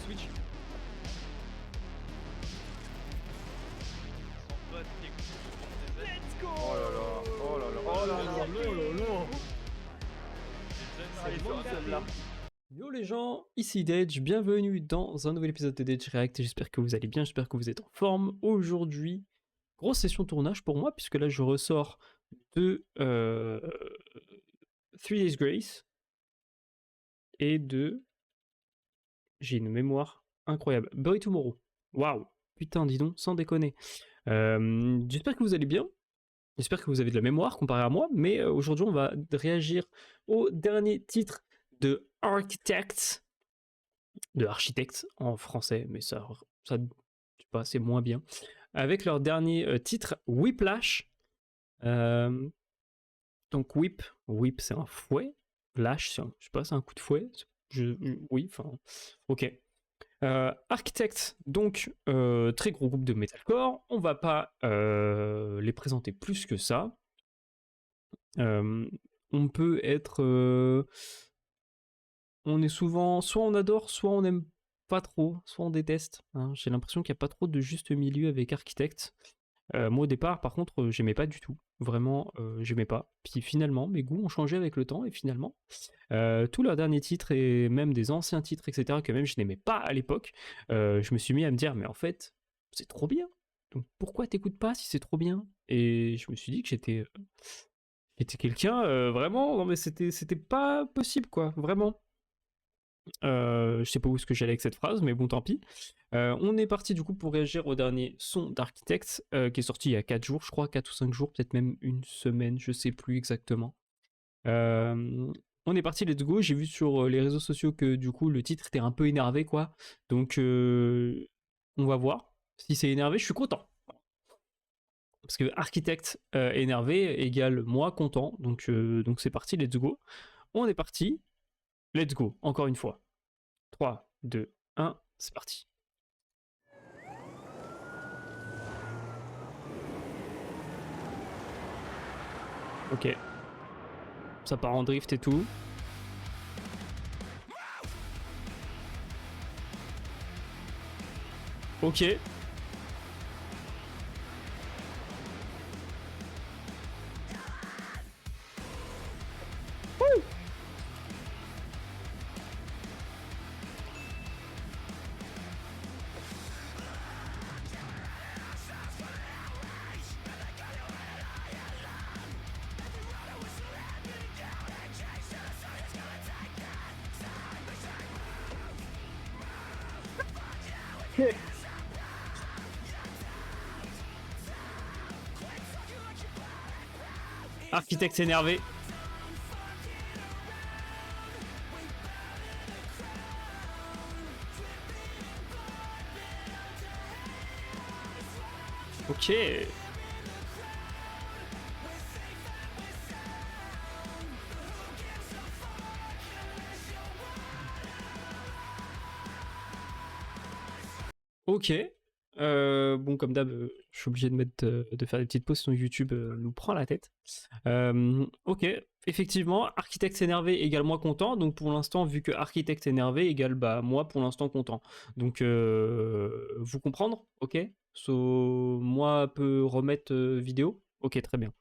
Switch. Sans pas tes coups, let's go. Oh là là, oh là là, oh là là, Les jeunes, c'est ils bon sont celle-là. Yo les gens, ici Dej, bienvenue dans un nouvel épisode de Dej React, j'espère que vous allez bien, j'espère que vous êtes en forme. Aujourd'hui, grosse session tournage pour moi, puisque là je ressors de 3 Days Grace et de... J'ai une mémoire incroyable. Bury Tomorrow. Waouh, putain dis donc, sans déconner. J'espère que vous allez bien, j'espère que vous avez de la mémoire comparé à moi, mais aujourd'hui on va réagir au dernier titre de Architects, de Architects en français, mais ça je sais pas, c'est moins bien, avec leur dernier titre Whiplash. Donc whip c'est un fouet, lash je sais pas, c'est un coup de fouet, oui, enfin ok. Architects, donc très gros groupe de metalcore, on va pas les présenter plus que ça. On peut être on est souvent, soit on adore, soit on aime pas trop, soit on déteste, hein. J'ai l'impression qu'il n'y a pas trop de juste milieu avec Architect. Moi au départ par contre j'aimais pas du tout, vraiment j'aimais pas. Puis finalement mes goûts ont changé avec le temps et finalement tous leurs derniers titres et même des anciens titres etc que même je n'aimais pas à l'époque, je me suis mis à me dire mais en fait c'est trop bien. Donc pourquoi t'écoutes pas si c'est trop bien? Et je me suis dit que j'étais quelqu'un vraiment, non mais c'était pas possible quoi, vraiment. Je sais pas où est-ce que j'allais avec cette phrase, mais bon, tant pis. On est parti du coup pour réagir au dernier son d'Architects qui est sorti il y a 4 jours, je crois, 4 ou 5 jours, peut-être même une semaine, je sais plus exactement. On est parti, let's go. J'ai vu sur les réseaux sociaux que du coup le titre était un peu énervé, quoi. Donc on va voir. Si c'est énervé, je suis content. Parce que Architect énervé égale moi content. Donc c'est parti, let's go. On est parti. Let's go, encore une fois. 3, 2, 1, c'est parti. Ok. Ça part en drift et tout. Ok. Wouh. Architecte énervé. Ok. Ok. Bon, comme d'hab, je suis obligé de faire des petites pauses, sinon YouTube nous prend la tête. Ok, effectivement, Architecte énervé égale moi content. Donc pour l'instant, vu que Architecte énervé égale bah, moi pour l'instant content. Donc vous comprendre? Ok. So, moi peut remettre vidéo? Ok, très bien.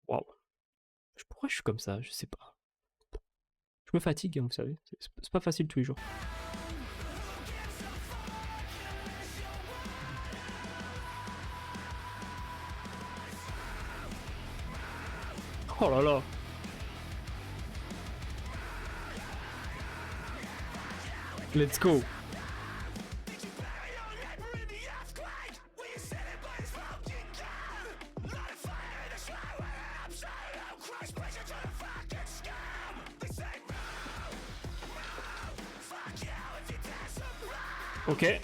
Waouh. Pourquoi je suis comme ça? Je sais pas. Je me fatigue, hein, vous savez. C'est pas facile tous les jours. Oh là là. Let's go. Ok.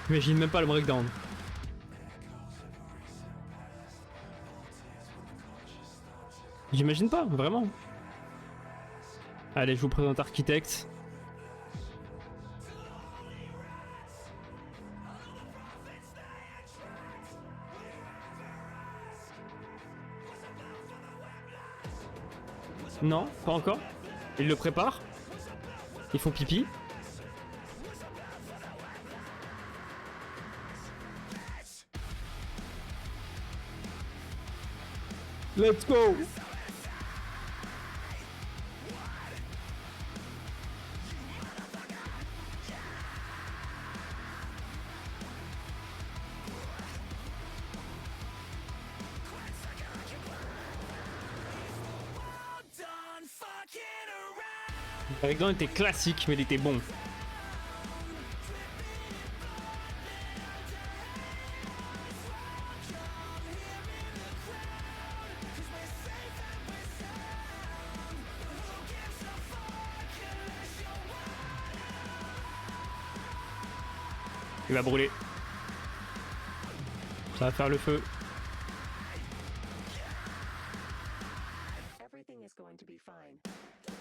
J'imagine même pas le breakdown. J'imagine pas, vraiment. Allez, je vous présente Architect. Non, pas encore. Ils le préparent. Ils font pipi. Let's go! Le breakdown était classique, mais il était bon. Il va brûler. Ça va faire le feu.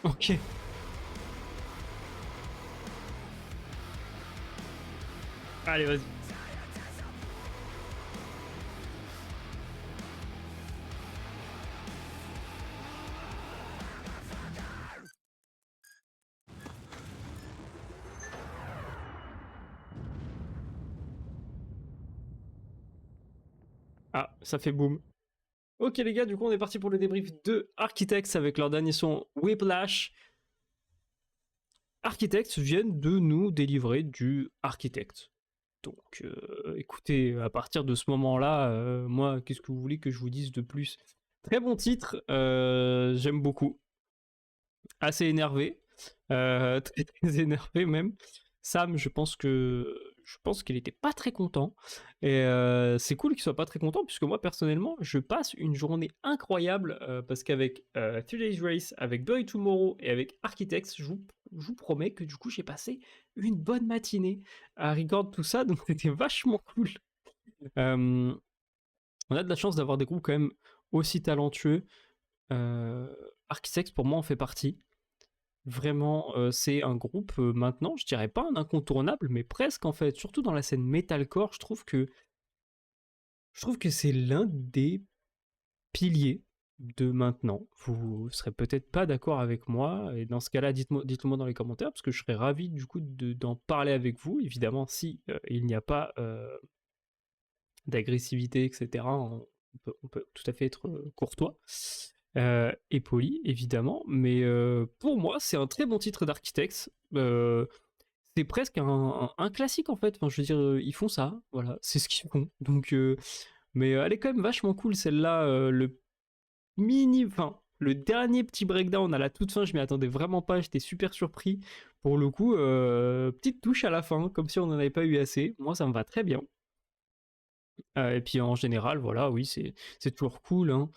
Ok. Allez, vas-y. Ah, ça fait boum. Ok les gars, du coup on est parti pour le débrief de Architects avec leur dernier son Whiplash. Architects viennent de nous délivrer du Architect. Donc écoutez, à partir de ce moment-là, moi, qu'est-ce que vous voulez que je vous dise de plus? Très bon titre, j'aime beaucoup. Assez énervé, très, très énervé même. Sam, je pense qu'il était pas très content. Et c'est cool qu'il soit pas très content, puisque moi, personnellement, je passe une journée incroyable, parce qu'avec Today's Race, avec Boy Tomorrow et avec Architects, je vous promets que du coup, j'ai passé une bonne matinée à record tout ça, donc c'était vachement cool. On a de la chance d'avoir des groupes quand même aussi talentueux. Architects, pour moi, en fait partie. Vraiment, c'est un groupe maintenant, je dirais pas un incontournable, mais presque en fait, surtout dans la scène metalcore, je trouve que c'est l'un des piliers de maintenant. Vous serez peut-être pas d'accord avec moi, et dans ce cas-là, dites-le moi dans les commentaires, parce que je serais ravi du coup d'en parler avec vous. Évidemment, si il n'y a pas d'agressivité, etc., on peut tout à fait être courtois. Et poli, évidemment, mais pour moi, c'est un très bon titre d'Architects. C'est presque un classique en fait. Enfin, je veux dire, ils font ça, voilà, c'est ce qu'ils font. Donc, mais elle est quand même vachement cool celle-là. Le dernier petit breakdown à la toute fin, je m'y attendais vraiment pas. J'étais super surpris. Pour le coup, petite touche à la fin, comme si on n'en avait pas eu assez. Moi, ça me va très bien. Et puis en général, voilà, oui, c'est toujours cool, hein.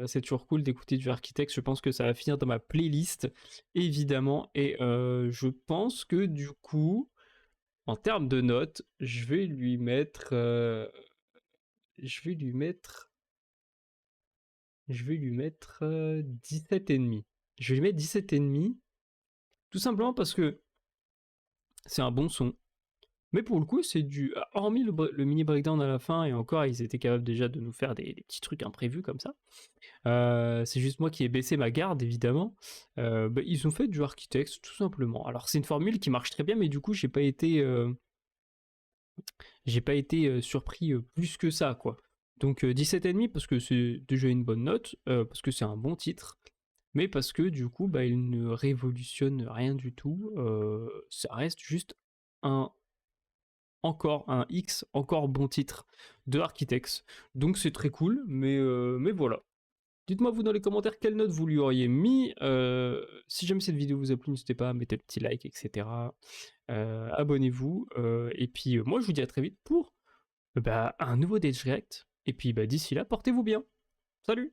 C'est toujours cool d'écouter du Architects. Je pense que ça va finir dans ma playlist, évidemment. Et je pense que du coup, en termes de notes, je vais lui mettre, je vais lui mettre 17,5. Je vais lui mettre 17,5, tout simplement parce que c'est un bon son. Mais pour le coup, c'est hormis le mini breakdown à la fin, et encore, ils étaient capables déjà de nous faire des petits trucs imprévus comme ça. C'est juste moi qui ai baissé ma garde, évidemment. Ils ont fait du Architects, tout simplement. Alors, c'est une formule qui marche très bien, mais du coup, j'ai pas été surpris plus que ça, quoi. Donc, 17,5 parce que c'est déjà une bonne note, parce que c'est un bon titre, mais parce que du coup, il ne révolutionne rien du tout. Ça reste juste encore un bon titre de Architects. Donc c'est très cool, mais voilà. Dites-moi vous dans les commentaires quelle note vous lui auriez mis. Si jamais cette vidéo vous a plu, n'hésitez pas à mettre un petit like, etc. Abonnez-vous. Et puis moi je vous dis à très vite pour un nouveau Direct. Et puis d'ici là, portez-vous bien. Salut!